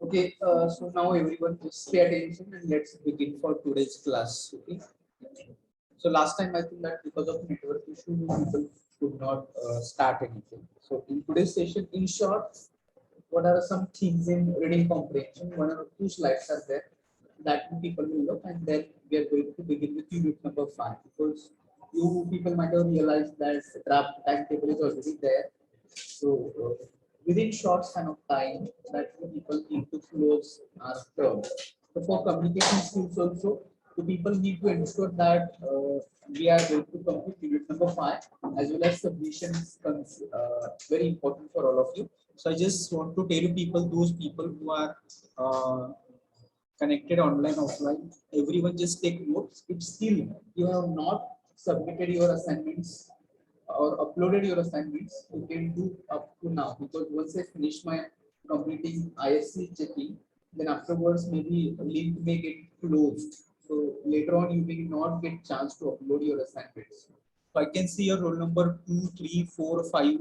Okay, so now everyone just pay attention and let's begin for today's class. Okay. So last time I think that because of network issue, people could not start anything. So in today's session, in short, what are some things in reading comprehension? One or two slides are there that people will look, and then we are going to begin with unit number 5 because you people might have realized that draft timetable is already there. So within short span of time that the people need to close our term. So for communication skills also, the people need to ensure that we are going to complete unit number 5 as well as submissions very important for all of you. So I just want to tell you people, those people who are connected online, offline, everyone just take notes. It's still you have not submitted your assignments or uploaded your assignments, you can do up to now because once I finish my completing ISC checking, then afterwards maybe a link may get closed. So later on you will not get chance to upload your assignments. So I can see your roll number 2, 3, 4, 5.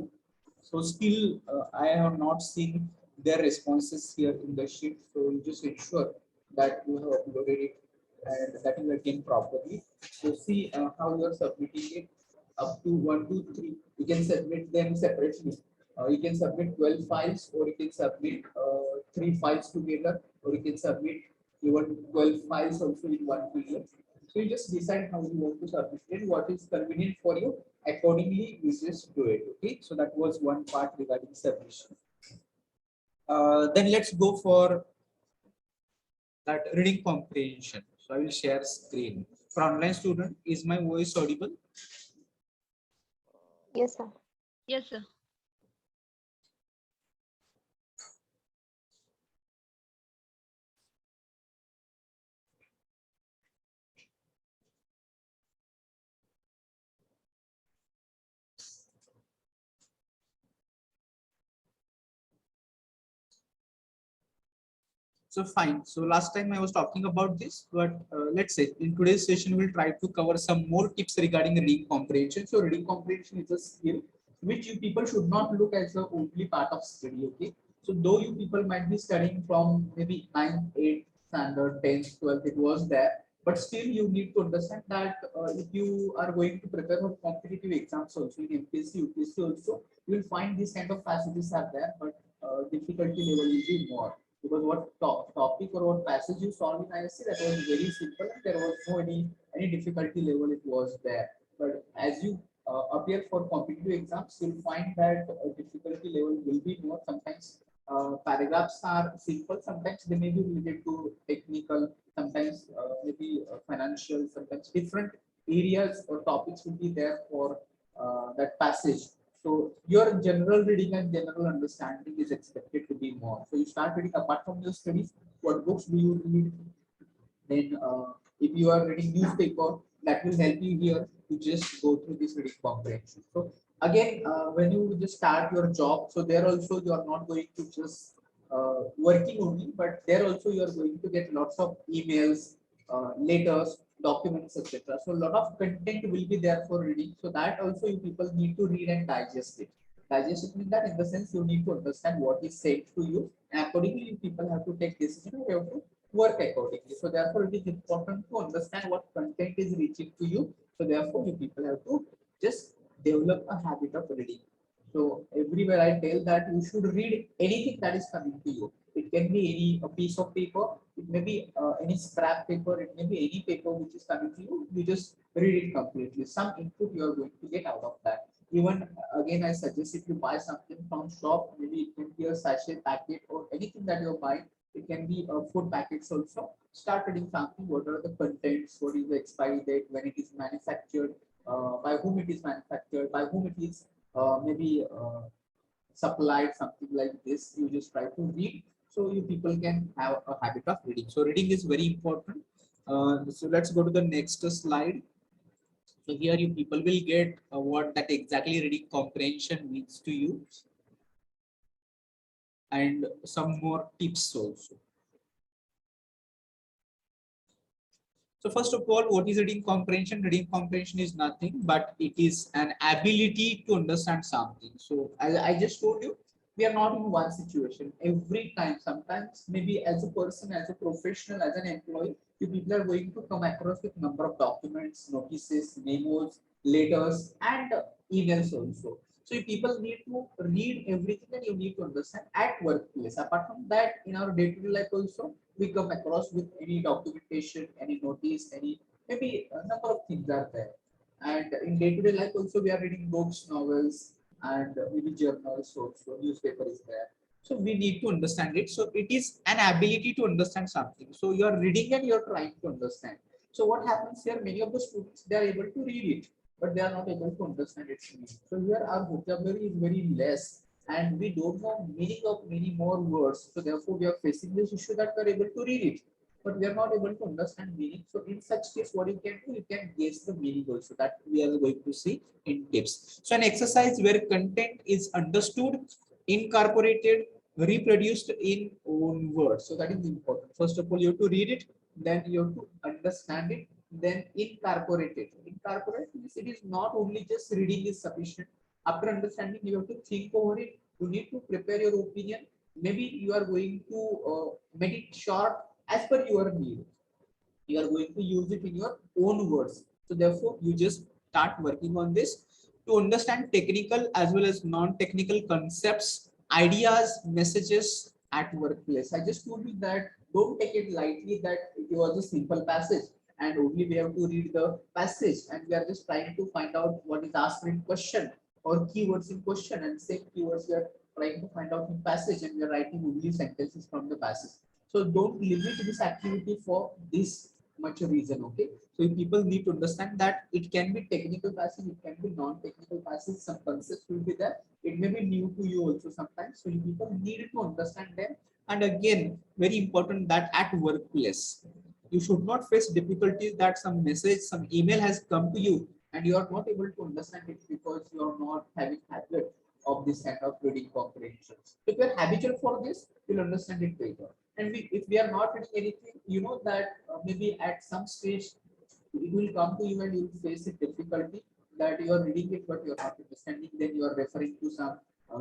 So still I have not seen their responses here in the sheet. So you just ensure that you have uploaded it and that is again properly. So see how you are submitting it up to 1, 2, 3. You can submit them separately. You can submit 12 files, or you can submit 3 files together, or you can submit even 12 files also in one PDF. So you just decide how you want to submit it, what is convenient for you. Accordingly, you just do it. Okay. So that was one part regarding submission. Then let's go for that reading comprehension. So I will share screen. For online student, is my voice audible? Yes, sir. Yes, sir. So fine. So last time I was talking about this, but let's say in today's session we'll try to cover some more tips regarding reading comprehension. So reading comprehension is a skill which you people should not look as the only part of study. Okay. So though you people might be studying from maybe 9th, 8th standard, 10th, 12th, it was there, but still you need to understand that if you are going to prepare for competitive exams also in MPSC, UPSC also, you will find these kind of passages are there, but difficulty level will be more because what topic or what passage you solved in ISC, that was very simple and there was no any difficulty level it was there. But as you appear for competitive exams, you'll find that difficulty level will be more. Sometimes paragraphs are simple, sometimes they may be related to technical, sometimes maybe financial, sometimes different areas or topics will be there for that passage. So your general reading and general understanding is expected to be more. So you start reading apart from your studies. What books do you read? Then, if you are reading newspaper, that will help you here to just go through this reading comprehension. So again, when you just start your job, so there also you are not going to just working only, but there also you are going to get lots of emails, letters, documents, etc. So a lot of content will be there for reading. So that also you people need to read and digest it. Digest it means that in the sense you need to understand what is said to you, and accordingly you people have to take decision. You have to work accordingly. So therefore, it is important to understand what content is reaching to you. So therefore, you people have to just develop a habit of reading. So everywhere I tell that you should read anything that is coming to you. It can be any a piece of paper, it may be any scrap paper, it may be any paper which is coming to you. You just read it completely. Some input you are going to get out of that. Even again, I suggest if you buy something from shop, maybe it can be a sachet packet or anything that you're buying. It can be food packets also. Start reading something. What are the contents? What is the expiry date? When it is manufactured? By whom it is manufactured? By whom it is maybe supplied? Something like this. You just try to read, so you people can have a habit of reading. So reading is very important. So let's go to the next slide. So here you people will get what that exactly reading comprehension means to you, and some more tips also. So first of all, what is reading comprehension? Reading comprehension is nothing but it is an ability to understand something. So as I just told you, We are not in one situation every time. Sometimes maybe as a person, as a professional, as an employee, you people are going to come across with number of documents, notices, memos, letters, and emails also. So you people need to read everything and you need to understand at workplace. Apart from that, in our day-to-day life also, we come across with any documentation, any notice, any maybe a number of things are there. And in day-to-day life also, we are reading books, novels, and maybe journals also, newspaper is there. So we need to understand it. So it is an ability to understand something. So you are reading and you're trying to understand. So what happens here? Many of the students, they are able to read it, but they are not able to understand its meaning. So here our vocabulary is very less, and we don't know meaning of many more words. So therefore, we are facing this issue that we are able to read it, but we are not able to understand meaning. So in such case, what you can do, you can guess the meaning also, that we are going to see in tips. So an exercise where content is understood, incorporated, reproduced in own words. So that is important. First of all, you have to read it, then you have to understand it, then incorporate it. Incorporate means it is not only just reading is sufficient. After understanding, you have to think over it. You need to prepare your opinion. Maybe you are going to make it short as per your need. You are going to use it in your own words. So therefore, you just start working on this to understand technical as well as non-technical concepts, ideas, messages at workplace. I just told you that don't take it lightly that it was a simple passage and only we have to read the passage and we are just trying to find out what is asked in question or keywords in question, and same keywords we are trying to find out in passage and we are writing only sentences from the passage. So don't limit this activity for this much reason. Okay, so people need to understand that it can be technical passage, it can be non-technical passage, some concepts will be there, it may be new to you also sometimes, so you people need to understand them. And again, very important that at workplace you should not face difficulties that some message, some email has come to you and you are not able to understand it because you are not having habit of this kind of reading comprehensions. If you are habitual for this, you'll understand it better. And if we are not reading anything, you know that maybe at some stage it will come to you and you will face a difficulty that you are reading it but you are not understanding. Then you are referring to some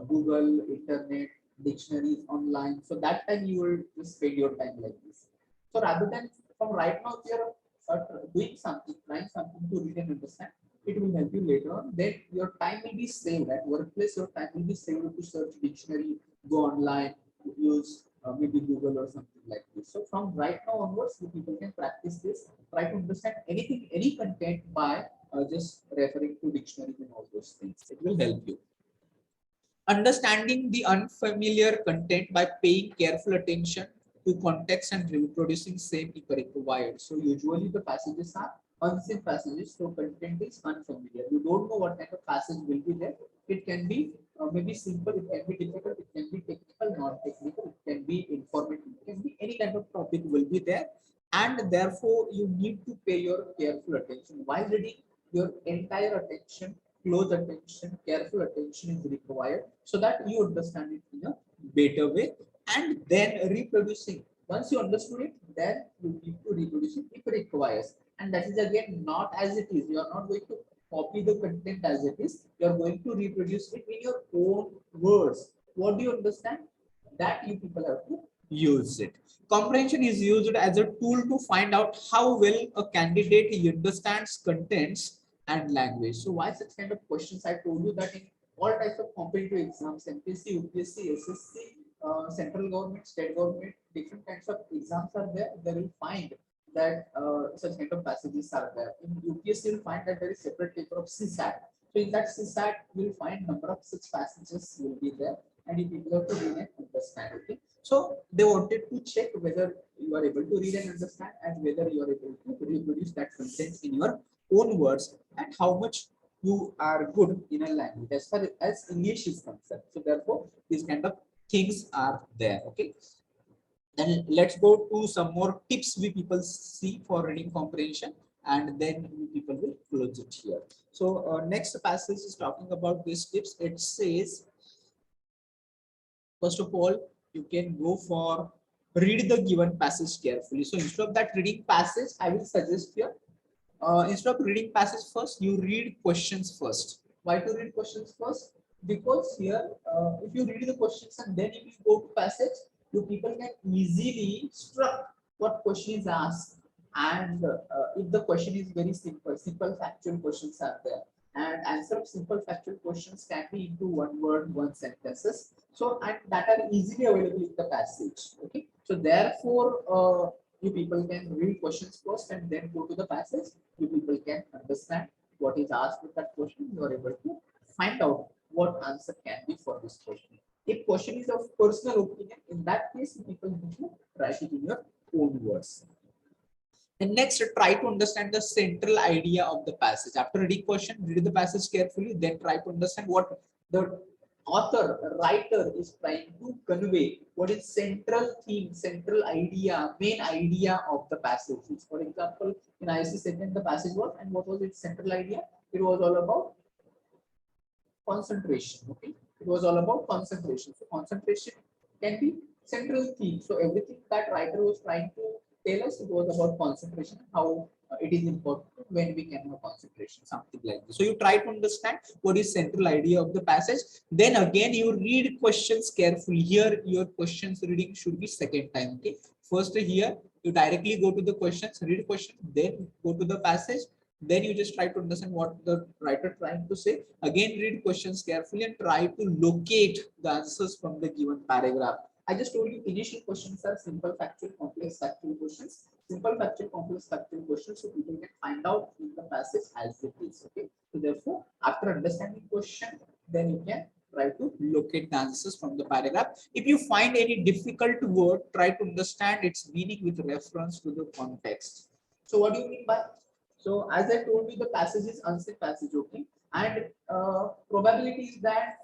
Google, internet, dictionaries online. So that time you will just spend your time like this. So rather than from right now, if you are doing something, trying something to read and understand, it will help you later on. Then your time will be saved at workplace. Your time will be saved to search dictionary, go online, use maybe Google or something like this. So from right now onwards, you people can practice this. Try to understand anything, any content by just referring to dictionaries and all those things. It will help you. Understanding the unfamiliar content by paying careful attention to context and reproducing same if required. So usually the passages are unseen passages, so content is unfamiliar. You don't know what kind of passage will be there. It can be maybe simple, it can be difficult, it can be technical, non-technical, it can be informative, it can be any kind of topic will be there. And therefore, you need to pay your careful attention. While reading, your entire attention, close attention, careful attention is required so that you understand it in a better way. And then reproducing. Once you understood it, then you need to reproduce it if it requires. And that is again not as it is. You are not going to copy the content as it is. You are going to reproduce it in your own words. What do you understand? That you people have to use it. Comprehension is used as a tool to find out how well a candidate understands contents and language. So why such kind of questions? I told you that in all types of competitive exams, MPSC, UPSC, SSC, central government, state government, different kinds of exams are there. They will find that such kind of passages are there. In UPSC, you will find that there is separate paper of CSAT. So in that CSAT, you will find number of such passages will be there, and you people have to read and understand. Okay. So they wanted to check whether you are able to read and understand, and whether you are able to reproduce that content in your own words, and how much you are good in a language as far as English is concerned. So therefore, these kind of things are there. Okay. Then let's go to some more tips we people see for reading comprehension, and then we people will close it here. So next passage is talking about these tips. It says, first of all, you can go for read the given passage carefully. So instead of that reading passage, I will suggest here, instead of reading passage first, you read questions first. Why to read questions first? Because here, if you read the questions and then if you go to passage, you people can easily struck what question is asked. And if the question is very simple, simple factual questions are there, and answer of simple factual questions can be into one word, one sentences. So and that are easily available in the passage. Okay, so therefore, you people can read questions first and then go to the passage. You people can understand what is asked with that question. You are able to find out what answer can be for this question. If question is of personal opinion, in that case, people need to write it in your own words. And next, try to understand the central idea of the passage. After reading question, read the passage carefully, then try to understand what the author, writer is trying to convey. What is central theme, central idea, main idea of the passage. For example, in IC segment, the passage was, and what was its central idea? It was all about concentration. Okay, it was all about concentration. So concentration can be central theme. So everything that writer was trying to tell us, it was about concentration, how it is important when we can have concentration, something like this. So you try to understand what is central idea of the passage. Then again you read questions carefully. Here your questions reading should be second time. Okay, first here you directly go to the questions, read question, then go to the passage. Then you just try to understand what the writer trying to say. Again, read questions carefully and try to locate the answers from the given paragraph. I just told you initial questions are simple, factual, complex, factual questions. Simple, factual, complex, factual questions, so people can find out in the passage as it is. Okay. So therefore, after understanding question, then you can try to locate the answers from the paragraph. If you find any difficult word, try to understand its meaning with reference to the context. So what do you mean by? So as I told you, the passage is unsaid passage, okay, and probability is that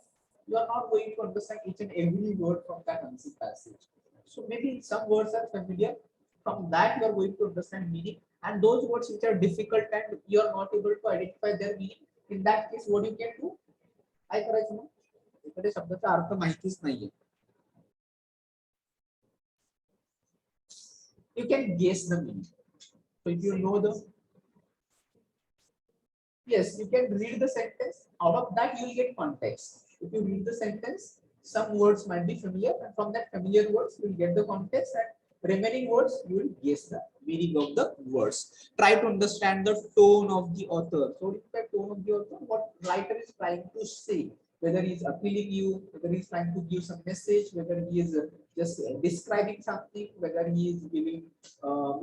you are not going to understand each and every word from that unsaid passage. So maybe some words are familiar. From that, you are going to understand meaning, and those words which are difficult and you are not able to identify their meaning. In that case, what you can do? काय करायचं मग? एखाद्या शब्दाचा अर्थ माहितीच नाहीये. You can guess the meaning. So if you know the yes, you can read the sentence. Out of that, you will get context. If you read the sentence, some words might be familiar, and from that familiar words, you will get the context, and remaining words, you will guess the meaning of the words. Try to understand the tone of the author. So, what is the tone of the author? What writer is trying to say? Whether he is appealing you, whether he is trying to give some message, whether he is just describing something, whether he is giving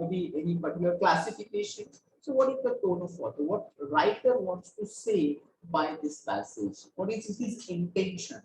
maybe any particular classification. So what is the tone of author? What writer wants to say by this passage? What is his intention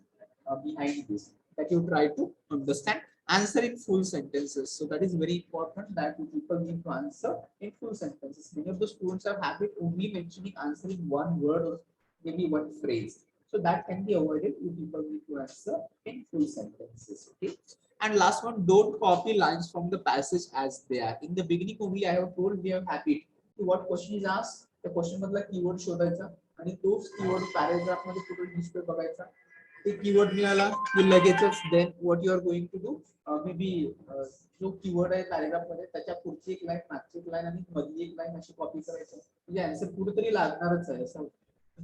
behind this? That you try to understand. Answer in full sentences. So that is very important that you people need to answer in full sentences. Many of the students have habit only mentioning answer in one word or maybe one phrase. So that can be avoided. You people need to answer in full sentences. Okay. And last one, don't copy lines from the passage as they are. In the beginning only, I have told we have habit. What question is asked, the question मधला keyword शोधायचा आणि तोच keyword paragraph मध्ये कुठे display बघायचा. ते keyword मिळाला की लगेचच then what you are going to do maybe जो कीवर्ड आहे पॅराग्राफ मध्ये त्याच्या पुढची एक लाईन, मागची एक लाईन आणि मधली एक लाईन अशी कॉपी करायचं. म्हणजे आन्सर कुठेतरी लागणारच आहे. असं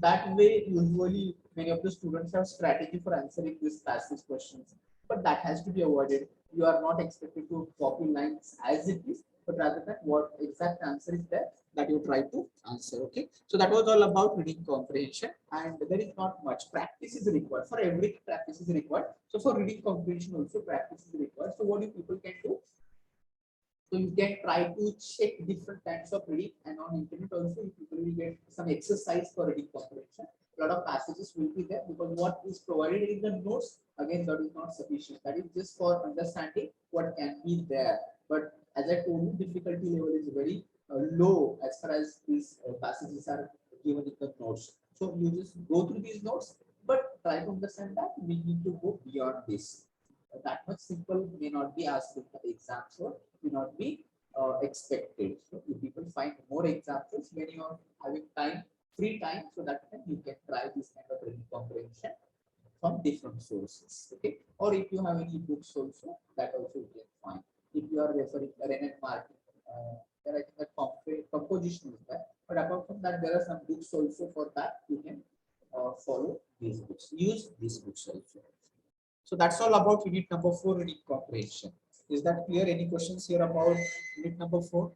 that way usually many of the students have strategy for answering this passage questions, but that has to be avoided. You are not expected to copy lines as it is, but rather than what exact answer is there that you try to answer. Okay, so that was all about reading comprehension, and there is not much practice is required for everything. Practice is required. So for reading comprehension also practice is required. So what you people can do, so you can try to check different types of reading, and on internet also you people will get some exercise for reading comprehension. A lot of passages will be there because what is provided in the notes, again, that is not sufficient. That is just for understanding what can be there. But as I told you, difficulty level is very low as far as these passages are given in the notes. So you just go through these notes, but try to understand that we need to go beyond this. That much simple may not be asked in the exams or may not be expected. So you people find more examples when you are having time, free time, so that you can try this kind of reading comprehension from different sources. Okay, or if you have any books also, that also you can find. If you are referring to Ren and Martin, there I think that composition is there. But apart from that, there are some books also for that you can follow these books. books. Use these books also. So that's all about unit number 4, reading comprehension. Is that clear? Any questions here about unit number 4?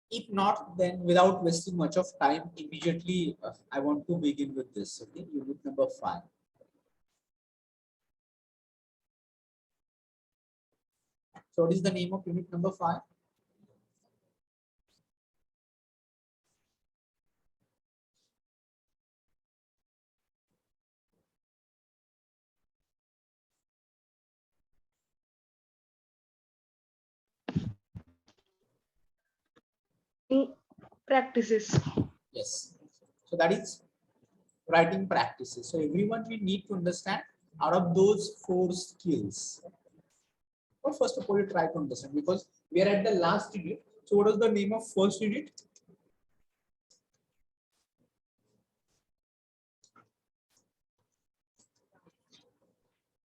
If not, then without wasting much of time, immediately I want to begin with this. Okay, unit number 5. So what is the name of unit number 5? Practices. Yes. So that is writing practices. So everyone we need to understand out of those 4 skills. Well, first of all, you try to understand because we are at the last unit. So what is the name of first unit?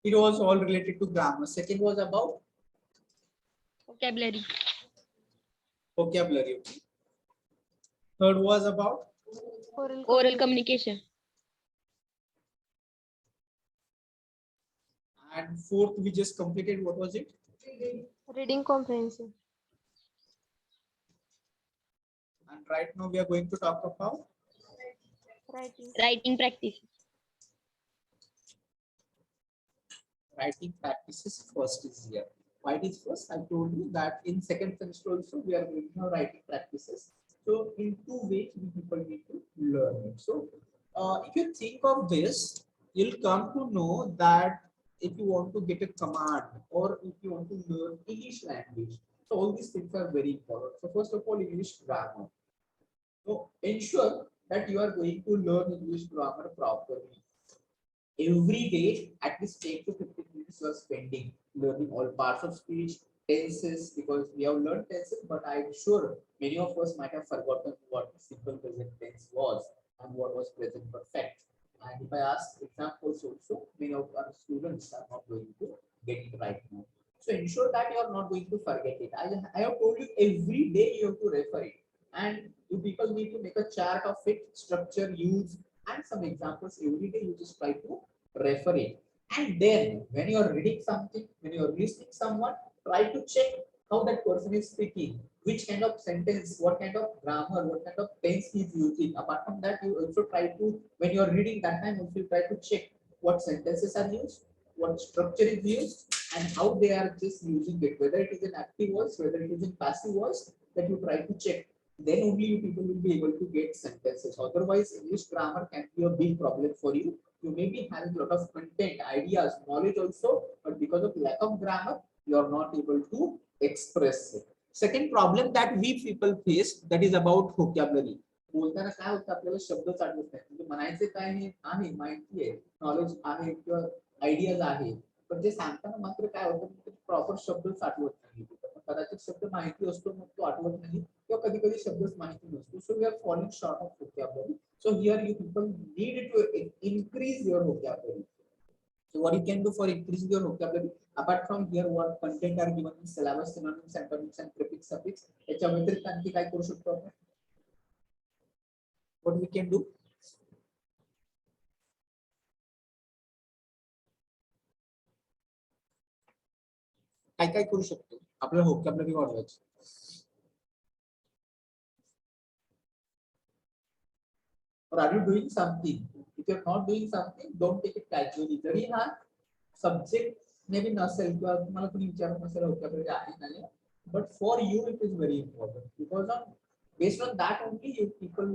It was all related to grammar. Second was about Vocabulary. vocabulary. Third was about Oral communication. and fourth we just completed. What was it? Reading comprehension. And right now we are going to talk about Writing practice. writing practices. First is here. Why it is first? I told you that in second semester also we are going to have writing practices. So in 2 ways we people need to learn it. So if you think of this, you'll come to know that if you want to get a command or if you want to learn English language, so all these things are very important. So first of all, English grammar. So ensure that you are going to learn English grammar properly. Every day at least 10 to 15 minutes you are spending learning all parts of speech, tenses, because we have learned tenses, but I'm sure many of us might have forgotten what simple present tense was and what was present perfect. And if I ask examples also, many of our students are not going to get it right now. So ensure that you are not going to forget it. I have told you every day you have to refer it, and you people need to make a chart of it, structure, use, and some examples every day. You just try to refer it. And then when you are reading something, when you are listening someone, try to check how that person is speaking, which kind of sentence, what kind of grammar, what kind of tense he is using. Apart from that, you also try to, when you are reading that time, also try to check what sentences are used, what structure is used, and how they are just using it, whether it is in active voice, whether it is in passive voice, that you try to check. Then only you people will be able to get sentences. Otherwise, English grammar can be a big problem for you. You may be having a lot of content, ideas, knowledge also, but because of lack of grammar, you are not able to express it. Second problem that we people face, that is about vocabulary. बोलताना काय होतं आपल्याला शब्द आठवत नाही, म्हणजे म्हणायचे काय हे आहे, माहिती आहे, नॉलेज आहे किंवा आयडियाज आहे, पण ते सांगताना मात्र काय होतं, प्रॉपर शब्दच आठवत नाही. कदाचित शब्द माहिती असतो मग तो आठवत नाही, किंवा कधी कधी शब्दच माहिती नसतो. So we are falling short of vocabulary. So here you people need to increase your vocabulary. So what you can do for increasing your vocabulary, apart from here what content are given in syllabus, synonyms, antonyms and prefix, suffix, याच्या व्यतिरिक्त आणखी काय करू शकतो आपण? What we can do? काय काय करू शकतो आपल्याला vocabulary वाढवायची? Or are you doing something? If you're not doing something, don't take it casually. जरी हा subject maybe नसेल किंवा तुम्हाला कोणी विचारत नसेल vocabulary आहे नाही, but for you it is very important, because based on that only you people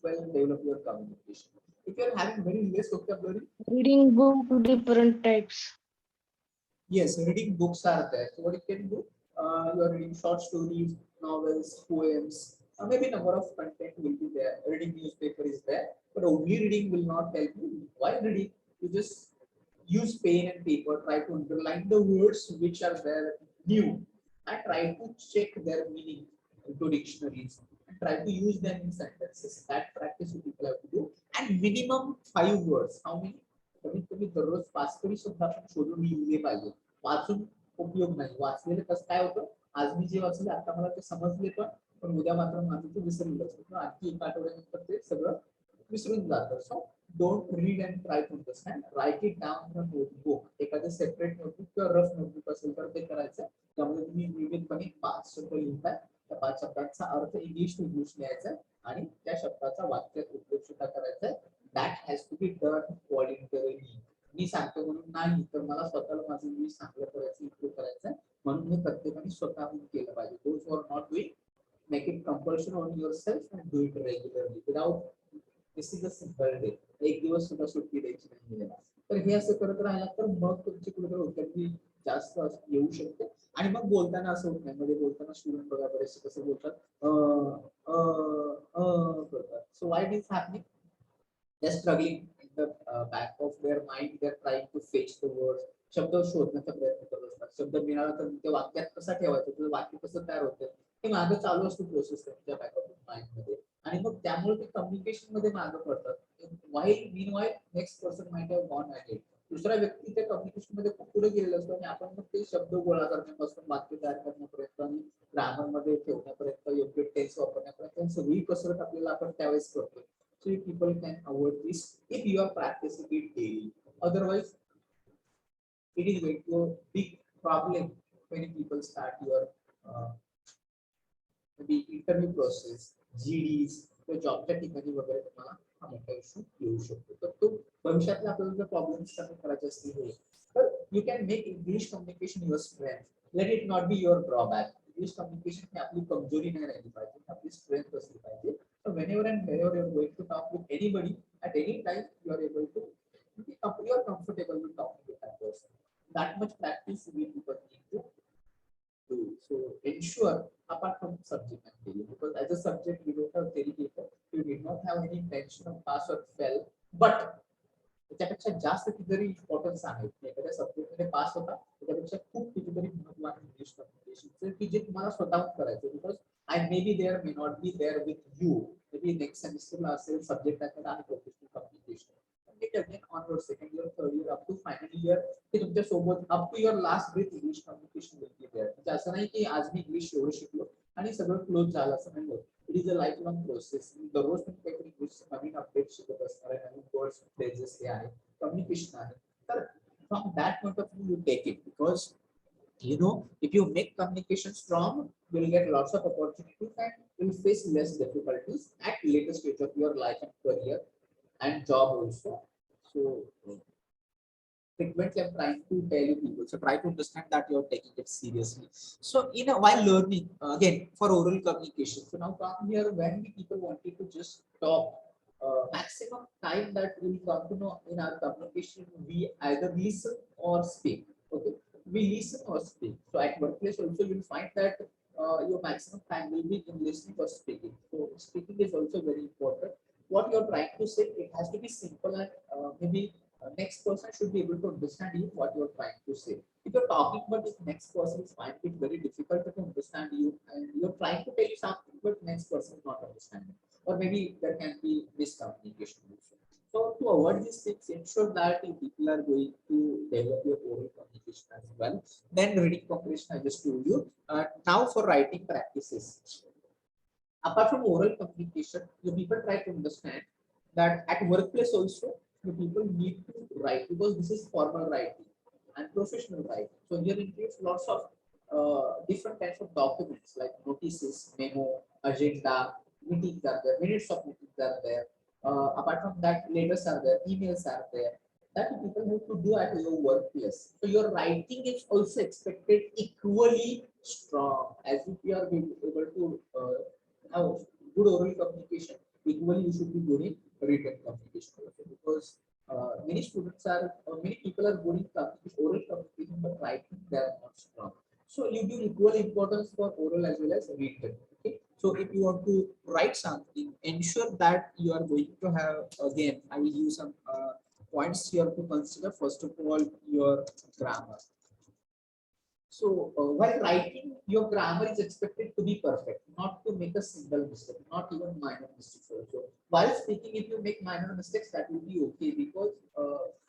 will develop your communication. If you're having very less vocabulary, Reading book different types. yes, reading books are there. So what you can do, you are reading short stories, novels, poems, maybe number of content will be there. Reading newspaper is there, but only reading will not help you. While reading, you just use pen and paper, try to underline the words which are there new, and try to check their meaning into dictionaries and try to use them in sentences. That practice you people have to do. And minimum 5 words. How many? कमीत कमी दररोज 5 तरी शब्द आपण शोधून लिहिले पाहिजे. वाचून उपयोग नाही. वाचलेलं कसं काय होतं, आज मी जे वाचले आता मला ते समजले पण उद्या मात्र माझं ते विसरलं असतं. आणखी एक आठवड्यानंतर ते सगळं विसरून जातं. So don't read and try to understand, write it down in notebook. एखादं सेपरेट नोटबुक किंवा रफ नोटबुक असेल तर ते करायचं. त्यामुळे तुम्ही नियमितपणे 5 शब्द लिहिताय. त्या 5 शब्दांचा अर्थ इंग्लिश टू इंग्लिश लिहायचा आणि त्या शब्दाचा वाक्यात उपयोग सुद्धा करायचा. That has to be done voluntarily. मी सांगतो म्हणून नाही, तर मला स्वतःला माझं इंग्लिश चांगलं करायचं, इम्प्रूव्ह करायचं, म्हणून हे प्रत्येकाने स्वतःहून केलं पाहिजे. Those who are not doing, make it compulsion on yourself and do it regularly without missing a single day. एक दिवस सुद्धा सुट्टी द्यायची नाही. तर हे असं करत राहिला तर मग तुमची कुठेतरी होत्याची जास्त येऊ शकते. आणि मग बोलताना असं होत नाही. मध्ये बोलताना स्टुडंट बघा बरेचसे कसं बोलतात, so why it is happening, they're struggling in the back of their mind, they're trying to fetch the words. शब्द शोधण्याचा प्रयत्न करत असतात. शब्द मिळाला तर ते वाक्यात कसा ठेवायचं, तुझं वाक्य कसं तयार होतं हे मागं चालू असतो प्रोसेस त्यांच्या बॅक ऑफ माइंड मध्ये. आणि मग त्यामुळे ते कम्युनिकेशन मध्ये मागं पडतात. Meanwhile next person might have gone ahead. दुसरा व्यक्ती त्या कम्युनिकेशन मध्ये खूप पुढे गेलेला असतो आणि आपण मग ते शब्द गोळा करण्यापासून वाक्य तयार करण्यापर्यंत आणि ग्रामर मध्ये ठेवण्यापर्यंत, योग्य टेन्स वापरण्यापर्यंत सगळी कसरत आपल्याला आपण त्यावेळेस करतो. So people can avoid this if you are practicing it daily. Otherwise, it is going to be a big problem when people start your maybe interview process, GDs, किंवा जॉबच्या ठिकाणी वगैरे तुम्हाला हा मोठा इश्यू येऊ शकतो. तर तो भविष्यातले आपल्याला जर प्रॉब्लेम्स कमी करायचे असतील तर you can make English communication your strength. Let it not be your drawback. English communication ही आपली कमजोरी नाही राहिली पाहिजे, आपली स्ट्रेंथ असली पाहिजे. So whenever and wherever you are going to talk with anybody at any time, you are able to, you are comfortable with talking with that person. That much practice we people need to do. So ensure, apart from subject and theory, because as a subject you don't have theory paper, you did not have any intention of pass or fail, but त्याच्यापेक्षा जास्त कितीतरी importance आहे. एखाद्या subject मध्ये पास होता त्याच्यापेक्षा खूप कितीतरी महत्त्वाचं इंग्लिश कम्युनिकेशन की जे तुम्हाला स्वतःहून करायचं. Because I may be there, may not be there with you. May be next सेमिस्टरला असेल सब्जेक्ट आहे आणि professional communication. On second year, third year, up to final year ते तुमच्या सोबत up to your last breath English communication will be there. म्हणजे असं नाही की आज मी इंग्लिश एवढं शिकलो आणि सगळं क्लोज झालं असं नाही होत. It is a life long process. दररोज तुम्ही काहीतरी इंग्लिश नवीन अपडेट शिकत असणार आहे, नवीन वर्ड्स फ्रेजेस हे आहे, कम्युनिकेशन आहे. तर from that point of view you take it, because you know if you make communication strong, you will get lots of opportunities and you will face less difficulties at later stage of your life and career and job also. So frequently I'm trying to tell you people, so try to understand that you're taking it seriously. So while learning, again for oral communication, so now come here, when we people wanted to just talk, maximum time that we'll come to know in our communication, we either listen or speak. Okay, we listen or speak. So at workplace also you'll find that your maximum time will be in listening or speaking. So speaking is also very important. What you're trying to say, it has to be simple and maybe next person should be able to understand you what you're trying to say. If you're talking but if next person is finding it very difficult to understand you and you're trying to tell you something but next person is not understanding, or maybe there can be miscommunication also. So to avoid these things, ensure that if people are going to develop your oral communication as well. Then reading comprehension I just told you. Now for writing practices. Apart from oral communication, the people try to understand that at workplace also the people need to write, because this is formal writing and professional writing. So here includes lots of different types of documents like notices, memo, agenda, meetings are there, minutes of meetings are there. Apart from that, letters are there, emails are there. That people have to do at your workplace. So your writing is also expected equally strong, as if you are able to have good oral communication. Equally, you should be good in written communication also, because many students are, or many people are good in oral communication, but writing they are not strong. So you give equal importance for oral as well as written. Okay. So if you want to write something, ensure that you are going to have, again, I will use some points here to consider. First of all, your grammar. So while writing, your grammar is expected to be perfect, not to make a single mistake, not even minor mistakes also. While speaking, if you make minor mistakes, that will be okay, because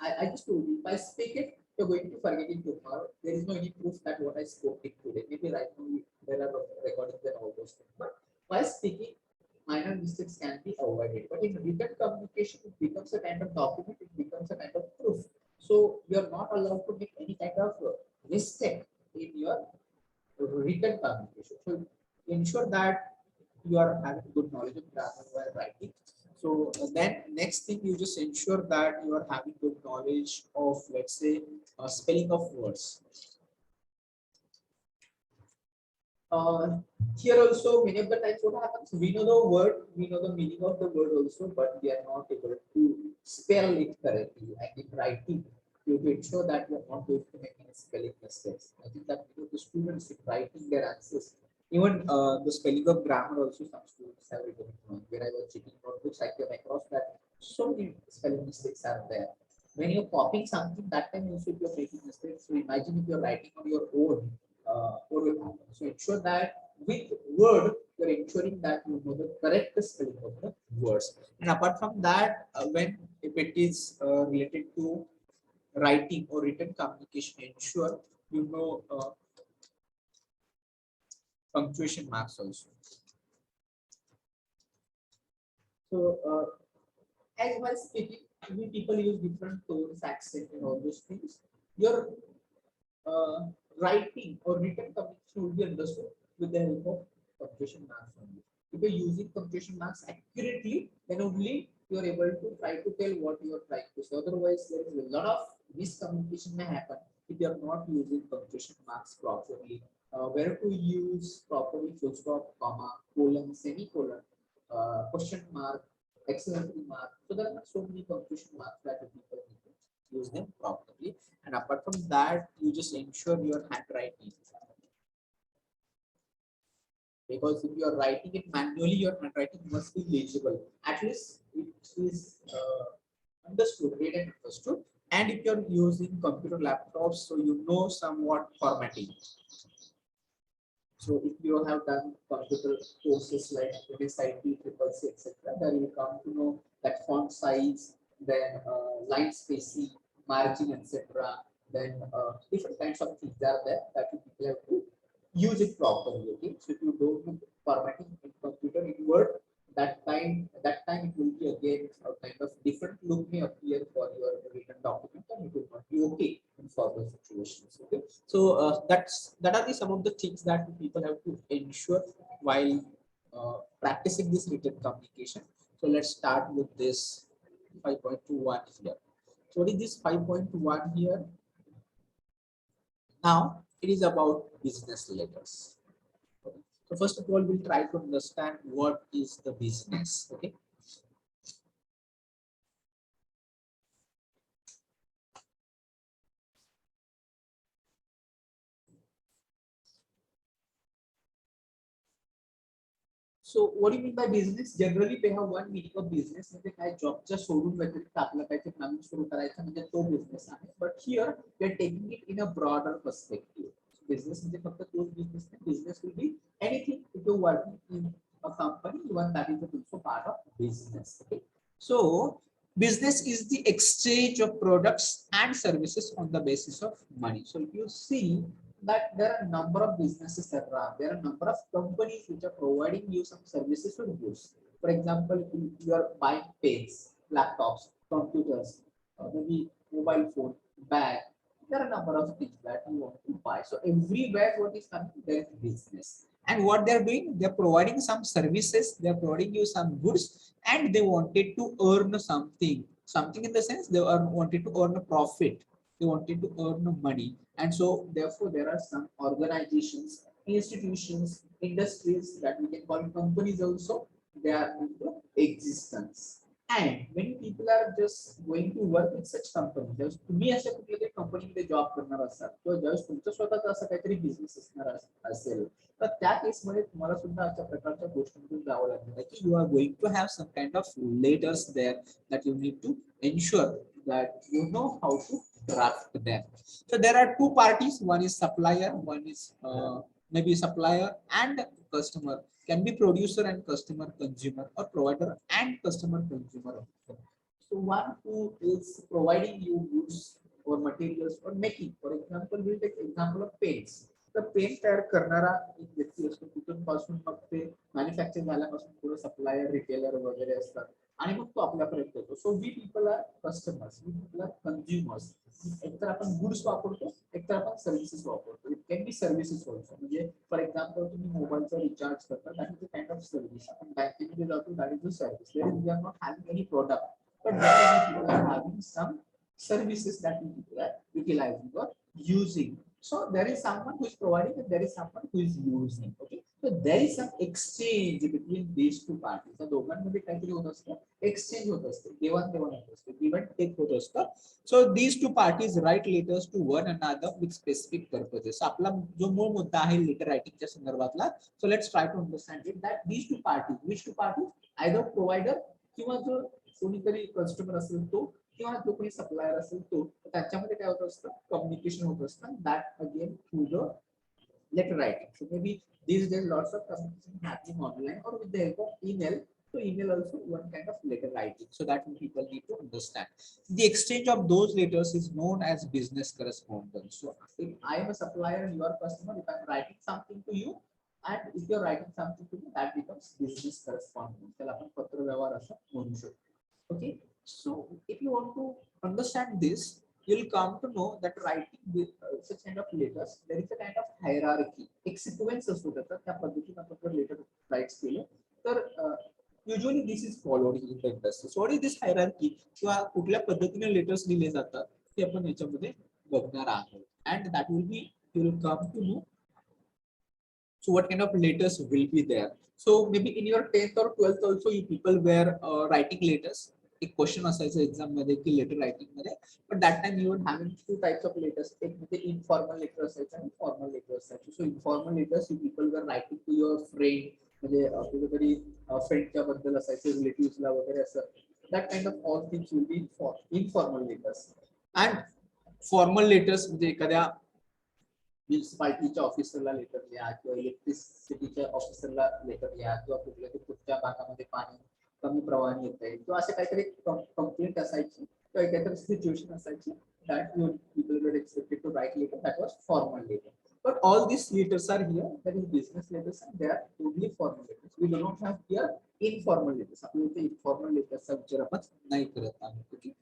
I just told you, if I speak it, you're going to forget it tomorrow. There is no any proof that what I spoke it today. Maybe right now there are recordings and all those things. But while speaking, minor mistakes can be avoided. But in written communication, it becomes a kind of document. It becomes a kind of proof. So you are not allowed to make any kind of mistake in your written communication. So ensure that you are having good knowledge of grammar while writing. So then next thing you just ensure that you are having good knowledge of, let's say, spelling of words. Uh, Here also many of the times what happens, we know the word, we know the meaning of the word also, but we are not able to spell it correctly. And in writing, you to ensure that you are not going to make any spelling mistakes. I think that the students in writing their answers, even the spelling of grammar also, some students have written it wrong. When I was checking notebooks, I came across that so many spelling mistakes are there. When you're copying something, that time also you're making mistakes. So imagine if you're writing on your own, what will happen. So ensure that with word, you're ensuring that you know the correct spelling of the words. And apart from that, when if it is related to writing or written communication, ensure you know punctuation marks also. So as while speaking, we people use different tones, accent, and all those things. Your uh, writing or written communication will be understood with the help of punctuation marks only. If you're using punctuation marks accurately, then only you are able to try to tell what you are trying to say. Otherwise, there is a lot of miscommunication may happen if you are not using punctuation marks properly. Where to use properly full stop, comma, colon, semicolon, question mark, exclamatory mark. So there are so many punctuation marks that the people need to use them properly. And apart from that, you just ensure your handwriting. Because if you are writing it manually, your handwriting must be legible. At least it is understood, read and understood. And if you're using computer laptops, so you know somewhat formatting. So if you have done computer courses like MSIT, Triple C, etc., then you come to know that font size, then line spacing, margin, etc. Then different kinds of things are there that you people have to use it properly. Okay, so if you don't do formatting in computer in Word, that time it will be again a kind of different look may appear for your written document, and it will not be okay in further situations. Okay, so that are the some of the things that people have to ensure while practicing this written communication. So let's start with this 5.21 here. So what is this 5.1 here? Now it is about business letters. Okay. So first of all, we'll try to understand what is the business. Okay. So what do you mean by business? Generally, they have one meaning of business. म्हणजे काय जॉबच्या सोडून व्यतिरिक्त आपलं काहीतरी नवीन सुरू करायचं म्हणजे तो बिझनेस आहे. But here we are taking it in a broader perspective. Business म्हणजे फक्त तोच business नाही. Business will be anything if you're working in a company, even that is also part of business. Okay. So business is the exchange of products and services on the basis of money. So if you see that there are a number of businesses that are there are a number of companies which are providing you some services or goods. For example, you are buying pens, laptops, computers, maybe mobile phone, bag. There are a number of things that you want to buy. So everywhere what is coming, there is business. And what they're doing, they're providing some services, they're providing you some goods, and they wanted to earn something. Something in the sense they wanted to earn a profit, they wanted to earn money. And so therefore there are some organizations, institutions, industries that we can call companies also, they are into existence. And many people are just going to work in such companies. Just तुम्ही अशा कुठल्या तरी कंपनीमध्ये job करणार असाल किंवा ज्यावेळेस तुमचं स्वतःचा असं काहीतरी बिझनेस असणार असेल तर त्या केसमध्ये तुम्हाला सुद्धा अशा प्रकारच्या गोष्टींमधून जावं लागणार की you are going to have some kind of letters there that you need to ensure that you know how to draft them. So there are two parties. One is supplier. One is maybe supplier and customer. Can be producer and customer, consumer, or provider and customer, consumer. So one who is providing you goods or materials or making. For example, we'll take example of paints. तर pen तयार करणारा एक व्यक्ती असतो, तिथून पासून मग ते manufacture झाल्यापासून पुढे सप्लायर रिटेलर वगैरे असतात आणि मग तो आपल्यापर्यंत येतो. So we people are customers, we people are consumers. एकतर आपण गुड्स वापरतो, एकतर आपण सर्व्हिसेस वापरतो. It can be services also. म्हणजे फॉर एक्झाम्पल तुम्ही मोबाईलचा रिचार्ज करता, that is a kind of service. आपण बँकेमध्ये जातो, that is a service. We are not having any product, but we are having some services that we people are utilizing or using. So there is someone who is providing and there is someone who is using. Okay, so there is some exchange between these two parties. So दोघांमध्ये काहीतरी होत असतं, exchange होत असते, देवाणघेवाण होत असते, give and take होत असतं. So these two parties write letters to one another with specific purposes. आपला जो मूळ मुद्दा आहे लेटर रायटिंगच्या संदर्भातला, so let's try to understand it that these two parties, which two parties, either provider किंवा जो कोणीतरी कस्टमर असेल तो किंवा जो कोणी सप्लायर असेल तो, त्याच्यामध्ये काय होत असतं, कम्युनिकेशन होत असतं. That again through the letter writing. So maybe these days lots of communication happening online or with the help of email. So email also one kind of letter writing. So that people need to understand. The exchange of those letters is known as business correspondence. So if I am a supplier and you are a customer, if I am writing something to you, and if you are writing something to me, that becomes business correspondence. त्याला आपण पत्र व्यवहार असं म्हणू शकतो. Okay, so if you want to understand this, you'll come to know that writing with such kind of letters, there is a kind of hierarchy, एक sequence असतो त्याचा, त्या पद्धतीने आपण जर letter writes केले तर usually this is followed in the industry. So what is this hierarchy किंवा कुठल्या पद्धतीने letters दिले जातात ते आपण याच्यामध्ये बघणार आहोत. And that will be, you will come to know so what kind of letters will be there. So maybe in your 10th or 12th also you people were writing letters. एक question असायचं exam मध्ये की letter writing मध्ये, but that time you were having two types of letters. एक म्हणजे informal letter असायचं आणि formal letter असायचं. So informal letters you people were writing to your friend, म्हणजे कुठेतरी फ्रेंडच्या बद्दल असायचं, रिलेटिव्हला वगैरे असं. That kind of all things will be informal letters. And formal letters म्हणजे एखाद्या म्युनिसिपालिटीच्या ऑफिसरला लेटर लिहा किंवा इलेक्ट्रिसिटीच्या ऑफिसरला लेटर लिहा किंवा कुठच्या भागामध्ये पाणी कमी प्रवाहाने येत आहे किंवा असे काहीतरी कंप्लेंट असायची किंवा काहीतरी सिच्युएशन असायची, that you people were expected to write letter, that was formal letter. But all these letters are here, that is business letters, and they are only formal letters. We do not have here informal letters. आपल्या इथे informal letters चा विचार आपण नाही करत आहोत. Okay.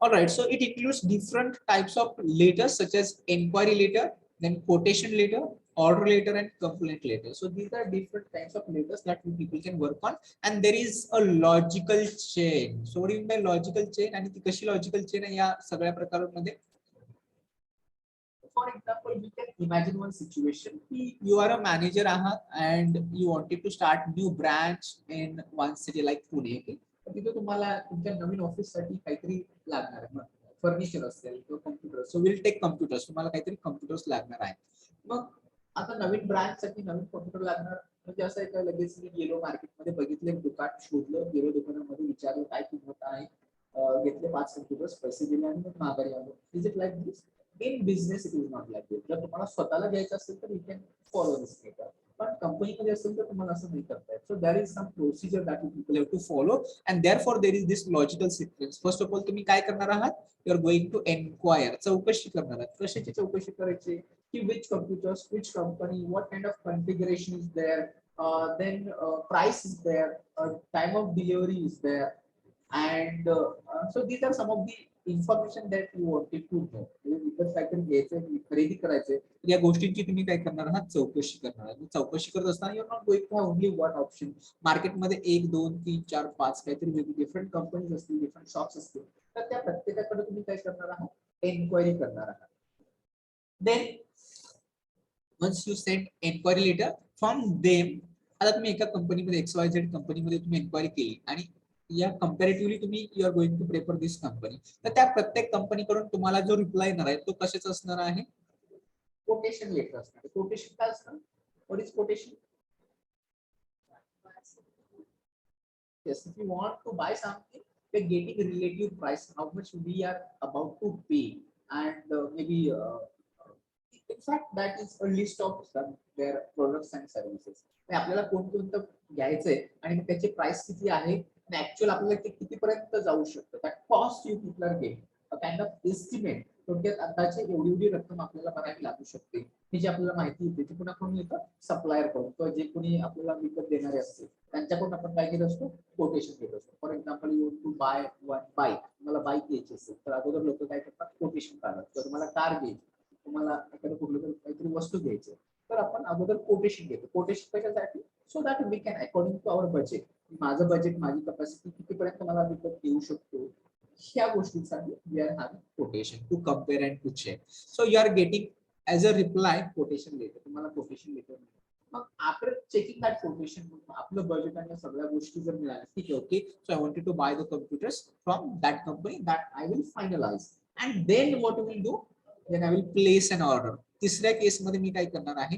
All right, so it includes different types of letters such as inquiry letter, then quotation letter, order letter, and complaint letter. So these are different kinds of letters that people can work on, and there is a logical chain. So what do you mean by logical chain? आणि ती कशी logical chain आहे या सगळ्या प्रकारांमध्ये? For example, we can imagine one situation. You are a manager and you wanted to start new branch in one city like Pune. Okay? तिथे तुम्हाला तुमच्या नवीन ऑफिस साठी काहीतरी लागणार आहे, फर्निचर असेल किंवा computer. So will take computers, तुम्हाला काहीतरी कम्प्युटर्स लागणार आहे. मग आता नवीन ब्रँच साठी नवीन कम्प्युटर लागणार म्हणजे असं आहे का, लगेच मी गेलो मार्केटमध्ये, बघितले दुकान शोधलं, गेलो दुकानामध्ये विचारलं काय किंमत आहे, घेतले 5 कम्प्युटर्स, पैसे दिले आणि मग माघारी आलो. Is it like this? In business it is not like this. जर तुम्हाला स्वतःला घ्यायचं असेल तर you can follow this method, पण कंपनीमध्ये असेल तर तुम्हाला असं नाही करता येत. So there is some procedure that you people have to follow, and therefore there is this logical sequence. First of all तुम्ही काय करणार आहात, you are going to enquire, चौकशी करणार आहात. कशाची चौकशी करायची की which computers, which company, what kind of configuration is there, then price is there, time of delivery is there, and so these are some of the information that you wanted to know. विकत काहीतरी घ्यायचं, खरेदी करायचंय, या गोष्टींची तुम्ही काय करणार आहात, चौकशी करणार आहात. चौकशी करत असताना you are not going to have only one option. मार्केटमध्ये 1 2 3 4 5 काहीतरी डिफरंट कंपनीज असतील, डिफरंट शॉप्स असतील, तर त्या प्रत्येकाकडे तुम्ही काय करणार आहात, एन्क्वायरी करणार आहात. Then once you send enquiry letter from them, आता तुम्ही एका कंपनीमध्ये XYZ कंपनीमध्ये तुम्ही एन्क्वायरी केली आणि या कंपॅरेटिव्हली तुम्ही you are going to prefer this company, तर त्या प्रत्येक कंपनीकडून तुम्हाला जो रिप्लाय येणार आहे तो कशाचा असणार आहे, कोटेशन लेटर असणार. कोटेशन काय असणार, what is quotation? Yes, if you want to buy something, we're getting a relative price, how much we are about to pay, and maybe in fact that is a list of their products and services. आपल्याला कोणकोणतं घ्यायचंय आणि त्याची price किती आहे actual आपल्याला ते कितीपर्यंत जाऊ शकतं, that cost you people are get a kind of estimate. थोडक्यात अंदाजे एवढी एवढी रक्कम आपल्याला भरावी लागू शकते, ही जी आपल्याला माहिती येते ती पुन्हा कोण येतं, सप्लायर कडून किंवा जे कोणी आपल्याला विकत देणारे असते त्यांच्याकडून आपण काय घेत असतो, कोटेशन घेत असतो. For example you to buy one bike, तुम्हाला बाईक घ्यायची असेल तर अगोदर लोक काय करतात, कोटेशन काढतात. तर तुम्हाला कार घ्यायची, तुम्हाला एखादं कुठलं तरी काहीतरी वस्तू घ्यायची, तर आपण अगोदर कोटेशन घेतो. कोटेशन कशासाठी, so that we can according to our budget, माझं बजेट माझी कपॅसिटी कितीपर्यंत मला विकत देऊ शकतो, ह्या गोष्टींसाठी we are having quotation to compare and to check. So you are getting as a reply quotation letter, तुम्हाला कोटेशन लेटर. मग आफ्टर चेकिंग दॅट कोटेशन, आपलं बजेट आणि सगळ्या गोष्टी जर मिळाल्या, ठीक आहे, okay, so I wanted to buy the computers from that company, that I will finalise and then what will do, then I will place an order. तिसऱ्या केसमध्ये मी काय करणार आहे,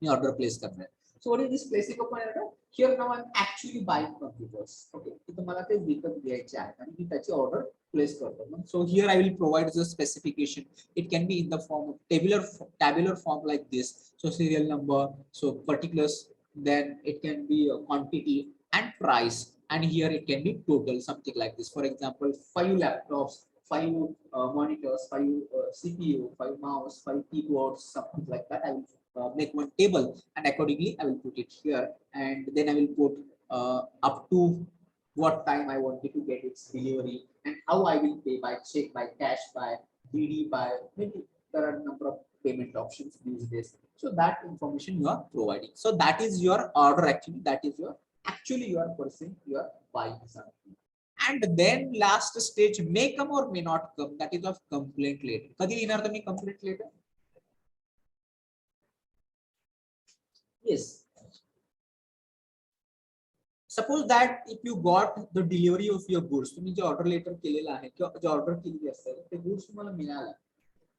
मी ऑर्डर प्लेस करणार आहे. So what is this placing of an order? Here now I'm actually buying computers. Okay, तर मला ते विकत घ्यायचे आहेत आणि मी त्याची ऑर्डर प्लेस करतो. So here I will provide the specification. It can be in the form of tabular form like this. So serial number, so particulars, then it can be a quantity and price, and here it can be total, something like this. For example, 5 laptops, 5 monitors, 5 CPU, 5 mouse, 5 keyboards, something like that. I will make one table, and accordingly I will put it here, and then I will put up to what time I wanted to get its delivery, and how I will pay, by check, by cash, by DD, by maybe there are a number of payment options these days. So that information you are providing. So that is your order actually, that is your actually you are person, you are buying something. And then last stage may come or may not come, that is of complaint later. कधी येणार तुम्ही complaint later? Yes. Suppose that if you got the delivery of your goods, तुम्ही जे order letter केलेलं आहे किंवा जे order केलेली असेल ते गुड्स तुम्हाला मिळाला,